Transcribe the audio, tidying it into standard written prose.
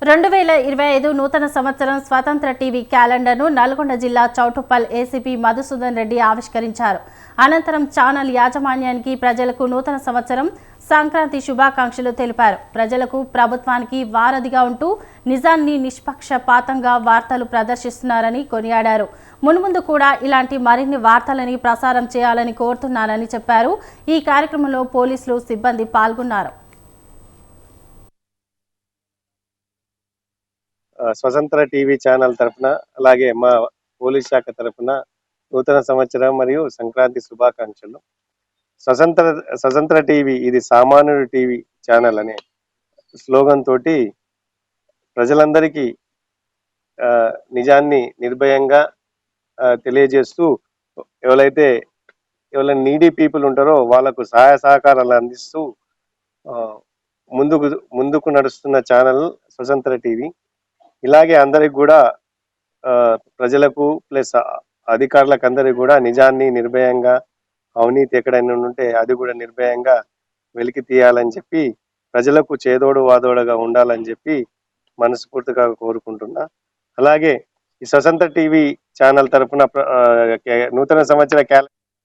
2025 నూతన సంవత్సరం స్వతంత్ర టీవీ క్యాలెండర్ను నల్గొండ జిల్లా చౌటుప్పల్ ఏసీపీ మధుసూదన్ రెడ్డి ఆవిష్కరించారు. అనంతరం ఛానల్ యాజమాన్యానికి ప్రజలకు నూతన సంవత్సరం సంక్రాంతి శుభాకాంక్షలు తెలిపారు. ప్రజలకు ప్రభుత్వానికి వారధిగా ఉంటూ నిజాన్ని నిష్పక్షపాతంగా వార్తలు ప్రదర్శిస్తున్నారని కొనియాడారు. మున్ముందు కూడా ఇలాంటి మరిన్ని వార్తలని ప్రసారం చేయాలని కోరుతున్నానని చెప్పారు. ఈ కార్యక్రమంలో పోలీసులు సిబ్బంది పాల్గొన్నారు. స్వతంత్ర టీవీ ఛానల్ తరఫున అలాగే మా పోలీస్ శాఖ తరఫున నూతన సంవత్సరం మరియు సంక్రాంతి శుభాకాంక్షలు. స్వతంత్ర టీవీ ఇది సామాన్యుడి టీవీ ఛానల్ అనే స్లోగన్ తోటి ప్రజలందరికీ నిజాన్ని నిర్భయంగా తెలియజేస్తూ ఎవరైనా నీడీ పీపుల్ ఉంటారో వాళ్ళకు సహాయ సహకారాలు అందిస్తూ ముందుకు నడుస్తున్న ఛానల్ స్వతంత్ర టీవీ. ఇలాగే అందరికి కూడా ప్రజలకు ప్లస్ అధికారులకు అందరికి కూడా నిజాన్ని నిర్భయంగా, అవినీతి ఎక్కడైనా ఉంటే అది కూడా నిర్భయంగా వెలికి తీయాలని చెప్పి, ప్రజలకు చేదోడు వాదోడుగా ఉండాలని చెప్పి మనస్ఫూర్తిగా కోరుకుంటున్నా. అలాగే ఈ స్వతంత్ర టీవీ ఛానల్ తరఫున నూతన సంవత్సర